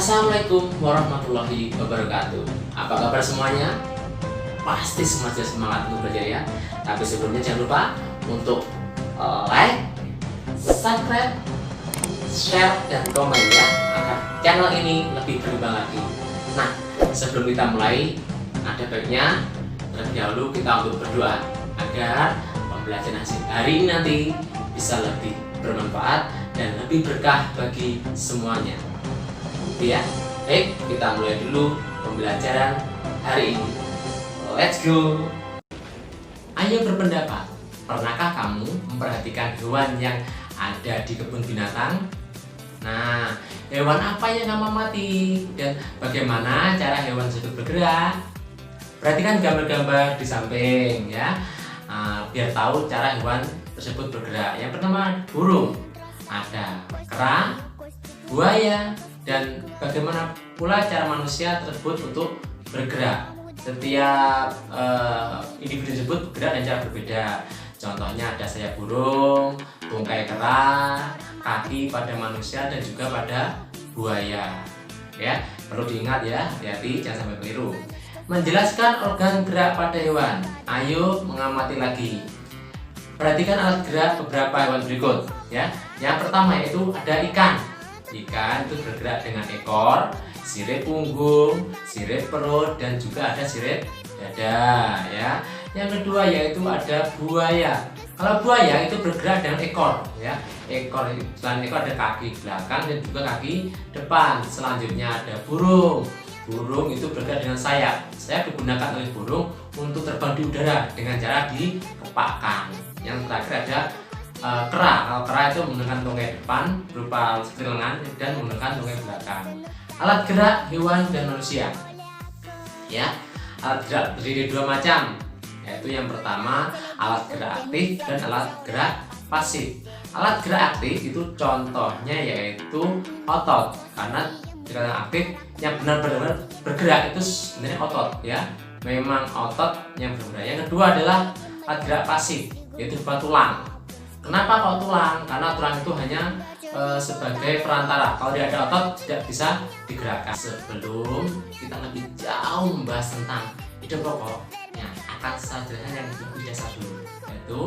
Assalamualaikum warahmatullahi wabarakatuh. Apa kabar semuanya? Pasti semua semangat untuk belajar ya. Tapi sebelumnya jangan lupa untuk like, subscribe, share, dan komen ya, agar channel ini lebih berkembang lagi. Nah, sebelum kita mulai, ada baiknya terlebih dahulu kita untuk berdoa agar pembelajaran hari ini nanti bisa lebih bermanfaat dan lebih berkah bagi semuanya. Ya, baik, kita mulai dulu pembelajaran hari ini. Let's go. Ayo berpendapat, pernahkah kamu memperhatikan hewan yang ada di kebun binatang? Nah, hewan apa yang kamu amati dan bagaimana cara hewan tersebut bergerak? Perhatikan gambar-gambar di samping ya, biar tahu cara hewan tersebut bergerak. Yang pertama, burung, ada kera, buaya, dan bagaimana pula cara manusia tersebut untuk bergerak. Setiap individu tersebut bergerak dengan cara berbeda. Contohnya ada sayap burung, tungkai kera, kaki pada manusia dan juga pada buaya. Ya, perlu diingat ya, hati-hati jangan sampai keliru. Menjelaskan organ gerak pada hewan. Ayo mengamati lagi. Perhatikan alat gerak beberapa hewan berikut ya. Yang pertama yaitu ada ikan. Ikan itu bergerak dengan ekor, sirip punggung, sirip perut, dan juga ada sirip dada ya. Yang kedua yaitu ada buaya. Kalau buaya itu bergerak dengan ekor ya. Ekor, selain ekor ada kaki belakang dan juga kaki depan. Selanjutnya ada burung. Burung itu bergerak dengan sayap. Sayap digunakan oleh burung untuk terbang di udara dengan cara dikepakkan. Yang terakhir ada kera. Kalau kera itu menggunakan tungkai depan berupa seperti lengan dan menggunakan tungkai belakang. Alat gerak hewan dan manusia. Ya, alat gerak terdiri dua macam, yaitu yang pertama alat gerak aktif dan alat gerak pasif. Alat gerak aktif itu contohnya yaitu otot, karena jika aktif yang benar-benar bergerak itu sebenarnya otot ya. Memang otot yang bergerak. Yang kedua adalah alat gerak pasif, yaitu berupa tulang. Kenapa kok tulang? Karena tulang itu hanya sebagai perantara. Kalau tidak ada otot tidak bisa digerakkan. Sebelum kita lebih jauh membahas tentang ide pokok, akan saya jelaskan yang lebih dasar dulu, yaitu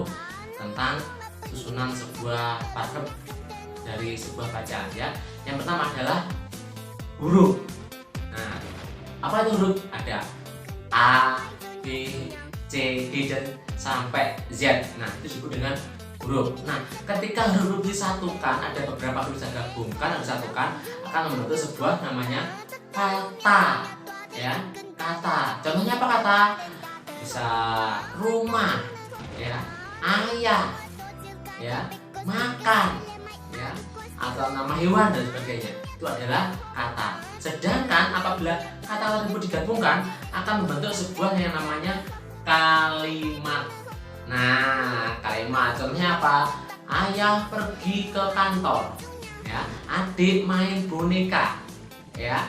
tentang susunan sebuah paragraf dari sebuah bacaan ya. Yang pertama adalah huruf. Nah, apa itu huruf? Ada A, B, C, D, dan sampai Z. Nah, itu disebut dengan huruf. Nah, ketika huruf disatukan, ada beberapa huruf digabungkan dan disatukan akan membentuk sebuah namanya kata. Ya, kata. Contohnya apa kata? Bisa rumah, ya, ayah, ya, makan, ya, atau nama hewan dan sebagainya. Itu adalah kata. Sedangkan apabila kata tersebut digabungkan akan membentuk sebuah yang namanya kalimat. Nah, kalimat contohnya apa? Ayah pergi ke kantor, ya. Adik main boneka, ya.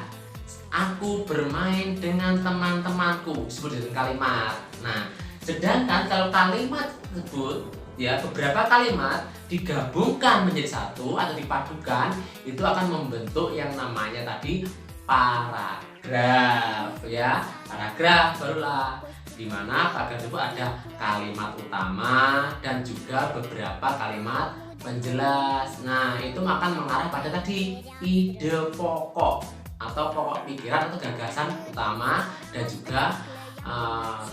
Aku bermain dengan teman-temanku, disebut dengan kalimat. Nah, sedangkan kalau kalimat tersebut, ya, beberapa kalimat digabungkan menjadi satu atau dipadukan, itu akan membentuk yang namanya tadi paragraf, ya. Paragraf barulah di mana paragraf itu ada kalimat utama dan juga beberapa kalimat penjelas. Nah, itu akan mengarah pada tadi ide pokok atau pokok pikiran atau gagasan utama dan juga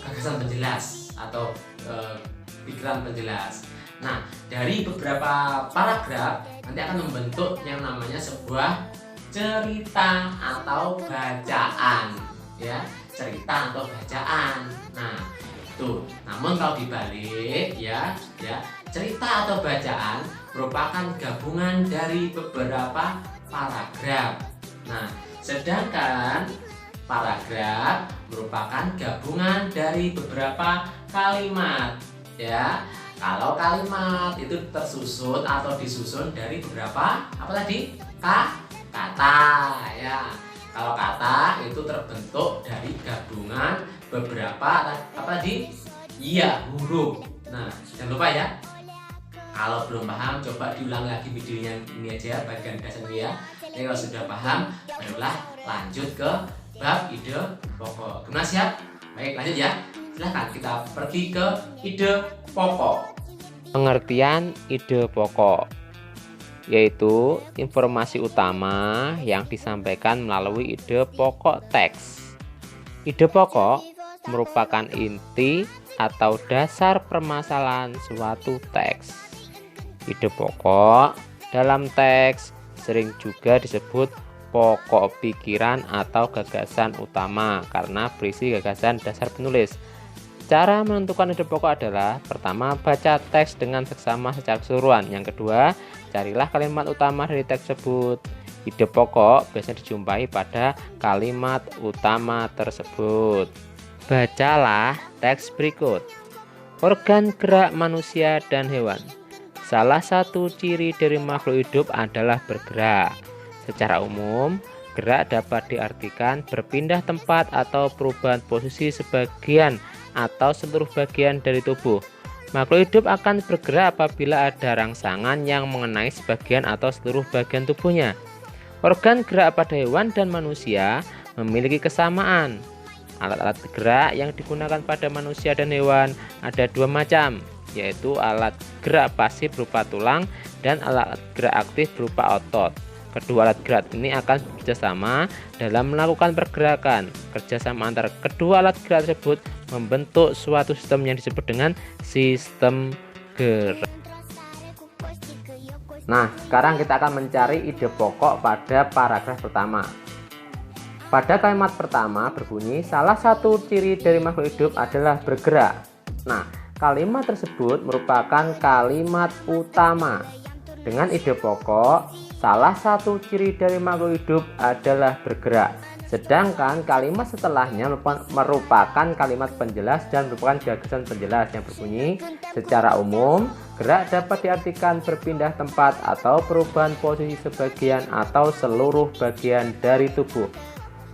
gagasan penjelas atau pikiran penjelas. Nah, dari beberapa paragraf nanti akan membentuk yang namanya sebuah cerita atau bacaan, ya, cerita atau bacaan. Nah, itu. Namun kalau dibalik, ya, cerita atau bacaan merupakan gabungan dari beberapa paragraf. Nah, sedangkan paragraf merupakan gabungan dari beberapa kalimat, ya. Kalau kalimat itu tersusun atau disusun dari beberapa apa tadi? Kata, ya. Kalau kata itu terbentuk dari gabungan beberapa apa tadi? Iya, huruf. Nah, jangan lupa ya. Kalau belum paham, coba diulang lagi videonya ini aja bagian dasar ini ya. Kalau sudah paham, barulah lanjut ke bab ide pokok. Gimana, siap? Baik, lanjut ya. Silahkan kita pergi ke ide pokok. Pengertian ide pokok yaitu informasi utama yang disampaikan melalui ide pokok teks. Ide pokok merupakan inti atau dasar permasalahan suatu teks. Ide pokok dalam teks sering juga disebut pokok pikiran atau gagasan utama karena berisi gagasan dasar penulis. Cara menentukan ide pokok adalah: pertama, baca teks dengan seksama secara keseluruhan. Yang kedua, carilah kalimat utama dari teks tersebut. Ide pokok biasanya dijumpai pada kalimat utama tersebut. Bacalah teks berikut. Organ gerak manusia dan hewan. Salah satu ciri dari makhluk hidup adalah bergerak. Secara umum, gerak dapat diartikan berpindah tempat atau perubahan posisi sebagian atau seluruh bagian dari tubuh. Makhluk hidup akan bergerak apabila ada rangsangan yang mengenai sebagian atau seluruh bagian tubuhnya. Organ gerak pada hewan dan manusia memiliki kesamaan. Alat-alat gerak yang digunakan pada manusia dan hewan ada dua macam, yaitu alat gerak pasif berupa tulang dan alat gerak aktif berupa otot. Kedua alat gerak ini akan bekerjasama dalam melakukan pergerakan. Kerjasama antara kedua alat gerak tersebut membentuk suatu sistem yang disebut dengan sistem gerak. Nah, sekarang kita akan mencari ide pokok pada paragraf pertama. Pada kalimat pertama berbunyi, salah satu ciri dari makhluk hidup adalah bergerak. Nah, kalimat tersebut merupakan kalimat utama. Dengan ide pokok, salah satu ciri dari makhluk hidup adalah bergerak. Sedangkan kalimat setelahnya merupakan kalimat penjelas dan merupakan gagasan penjelas yang berbunyi, secara umum, gerak dapat diartikan berpindah tempat atau perubahan posisi sebagian atau seluruh bagian dari tubuh.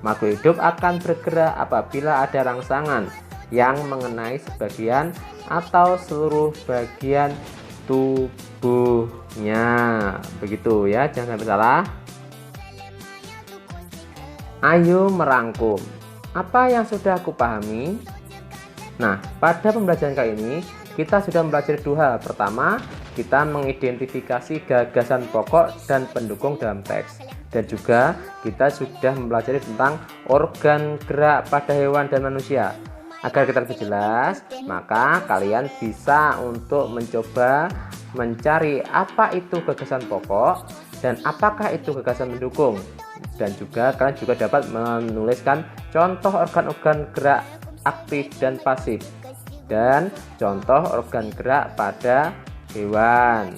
Makhluk hidup akan bergerak apabila ada rangsangan yang mengenai sebagian atau seluruh bagian tubuhnya. Begitu ya, jangan sampai salah. Ayo merangkum. Apa yang sudah aku pahami? Nah, pada pembelajaran kali ini kita sudah belajar dua hal. Pertama, kita mengidentifikasi gagasan pokok dan pendukung dalam teks. Dan juga kita sudah mempelajari tentang organ gerak pada hewan dan manusia. Agar kita lebih jelas, maka kalian bisa untuk mencoba mencari apa itu gagasan pokok dan apakah itu gagasan pendukung. Dan juga kalian juga dapat menuliskan contoh organ-organ gerak aktif dan pasif dan contoh organ gerak pada hewan.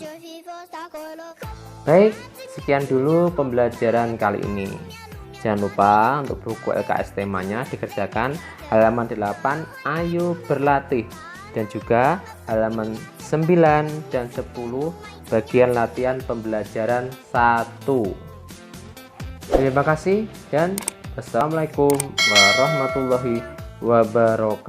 Baik, sekian dulu pembelajaran kali ini. Jangan lupa untuk buku LKS temanya dikerjakan halaman 8, ayo berlatih, dan juga halaman 9 dan 10 bagian latihan pembelajaran 1. Terima kasih dan wassalamualaikum warahmatullahi wabarakatuh.